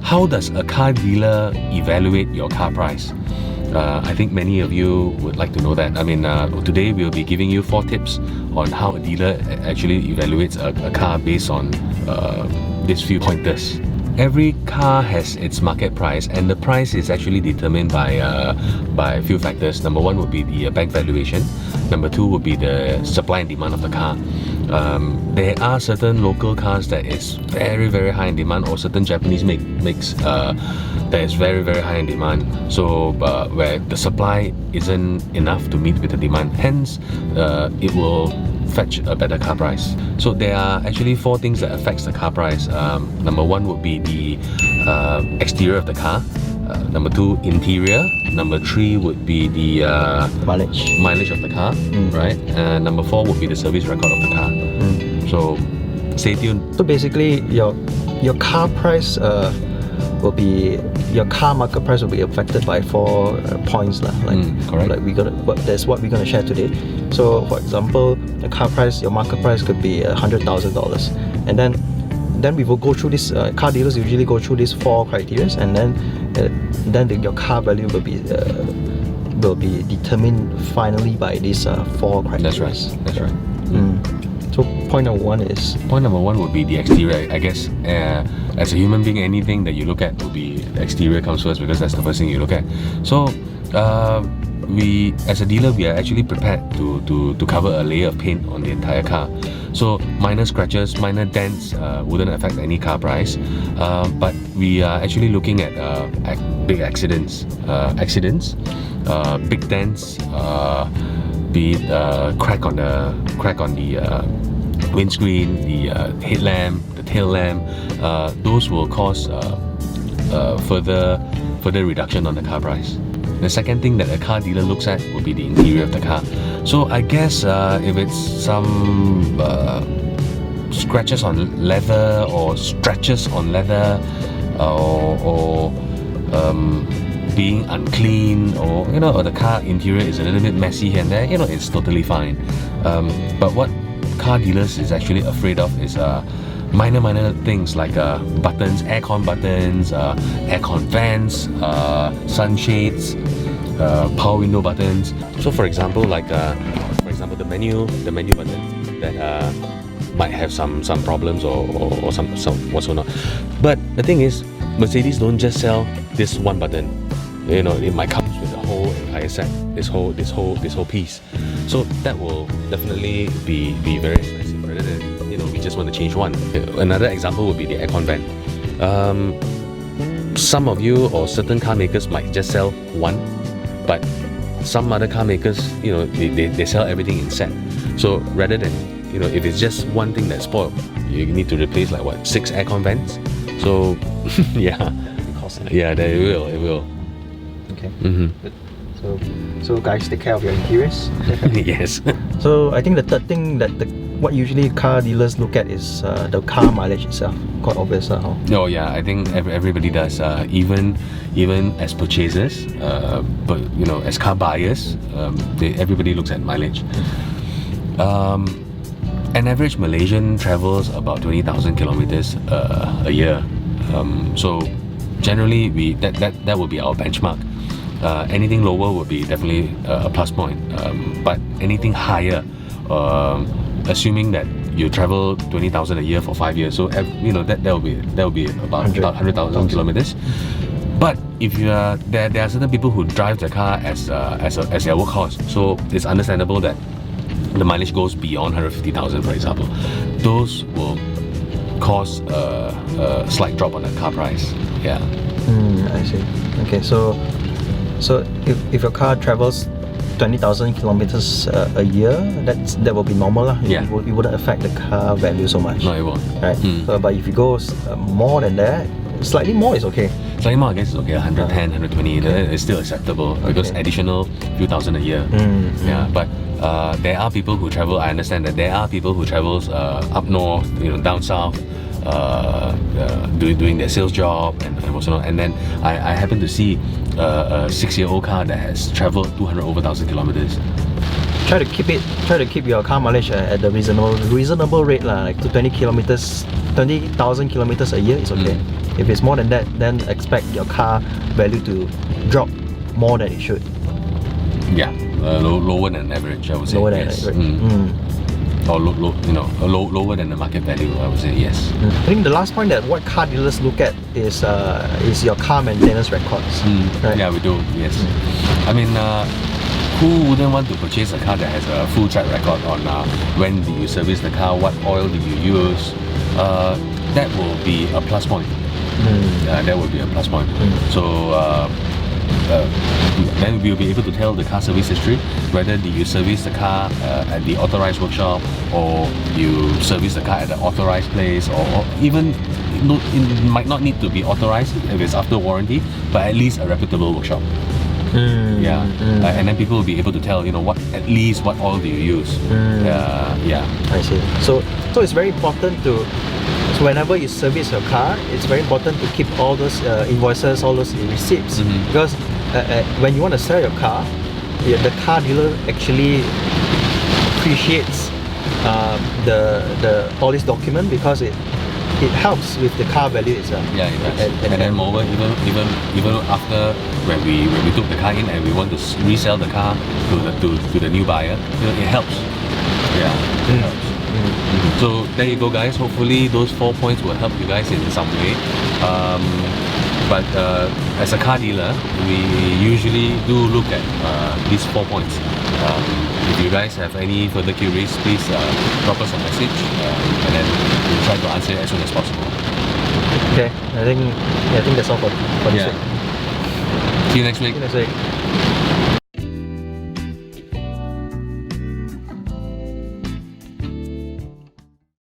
how does a car dealer evaluate your car price? I think many of you would like to know that. I mean, today we'll be giving you 4 tips on how a dealer actually evaluates a car based on these few pointers. Every car has its market price, and the price is actually determined by a few factors. Number 1 would be the bank valuation. Number 2 would be the supply and demand of the car. There are certain local cars that is very, very high in demand, or certain Japanese makes that is very, very high in demand. So where the supply isn't enough to meet with the demand, hence it will fetch a better car price. So there are actually 4 things that affects the car price. Number 1 would be the exterior of the car. Number 2, interior. Number 3 would be the mileage of the car, right? And number 4 would be the service record of the car. So stay tuned. So basically, your car price will be, your car market price will be affected by 4 points lah. Correct. That's what we're gonna share today. So for example, the car price, your market price could be $100,000, and then we will go through this. Car dealers usually go through these 4 criteria, and then your car value will be determined finally by these 4 criteria. That's right. That's right. So point number 1 is? Point number 1 would be the exterior. I guess as a human being, anything that you look at will be the exterior comes first, because that's the first thing you look at. So we, as a dealer, we are actually prepared to cover a layer of paint on the entire car. So minor scratches, minor dents wouldn't affect any car price, but we are actually looking at big accidents, big dents, be it crack on the windscreen, the headlamp, the tail lamp. Those will cause further reduction on the car price. The second thing that a car dealer looks at would be the interior of the car. So I guess if it's some scratches on leather or stretches on leather, or being unclean, or or the car interior is a little bit messy here and there, it's totally fine. But what car dealers is actually afraid of is minor things like buttons, aircon buttons, aircon vents, sunshades, power window buttons. So for example, the menu button that might have some problems or some whatsoever. But the thing is, Mercedes don't just sell this one button. It might come with the whole entire set, this whole piece. So that will definitely be very expensive, rather than we just want to change one. Another example would be the aircon vent. Some of you or certain car makers might just sell one, but some other car makers, they sell everything in set. So rather than if it's just one thing that's spoiled, you need to replace 6 aircon vents. So yeah, it will. Okay. Good. So guys, take care of your interiors. Yes. So I think the third thing that what usually car dealers look at is the car mileage itself. Quite obvious, huh? Oh yeah, I think everybody does. Even as purchasers, but as car buyers, everybody looks at mileage. An average Malaysian travels about 20,000 kilometers a year. So generally, that will be our benchmark. Anything lower would be definitely a plus point, but anything higher, assuming that you travel 20,000 a year for 5 years, so that will be about 100,000 kilometers. But if you are there are certain people who drive the car as their workhorse, so it's understandable that the mileage goes beyond 150,000, for example. Those will cause a slight drop on the car price. Yeah. I see. Okay, so if your car travels 20,000 kilometers a year, that will be normal lah. Yeah. It wouldn't affect the car value so much. No, it won't. Right. But if you go more than that, slightly more is okay. Slightly more, I guess, it's okay. 110, 120, it's still acceptable, because additional few thousand a year. Yeah, but there are people who travel. I understand that there are people who travels up north, down south, doing their sales job and whatnot. And then I happen to see a 6-year-old car that has traveled 200,000 kilometers. Try to keep your car mileage at the reasonable rate lah, like 220 kilometers 20,000 kilometers a year, it's okay. If it's more than that, then expect your car value to drop more than it should. Yeah, lower than average, I would say. Lower than yes. average. Or lower than the market value, I would say. Yes. I think the last point that what car dealers look at is your car maintenance records. Right? Yeah, we do. Yes. I mean, who wouldn't want to purchase a car that has a full track record on when did you service the car, what oil did you use? That will be a plus point. That will be a plus point. So then we'll be able to tell the car service history, whether did you service the car at the authorized workshop, or you service the car at the authorized place, or even it might not need to be authorized if it's after warranty, but at least a reputable workshop. And then people will be able to tell, what oil do you use. I see. So it's very important so whenever you service your car, it's very important to keep all those invoices, all those receipts, because when you want to sell your car, the car dealer actually appreciates the all this document, because it helps with the car value itself. Yeah, it does. And then moreover, even after when we took the car in and we want to resell the car to the new buyer, it helps. Yeah, it helps. So there you go, guys. Hopefully those 4 points will help you guys in some way. But as a car dealer, we usually do look at these 4 points. If you guys have any further queries, please drop us a message, and then we'll try to answer it as soon as possible. Okay, I think that's all for this week. See you next week. See you next week.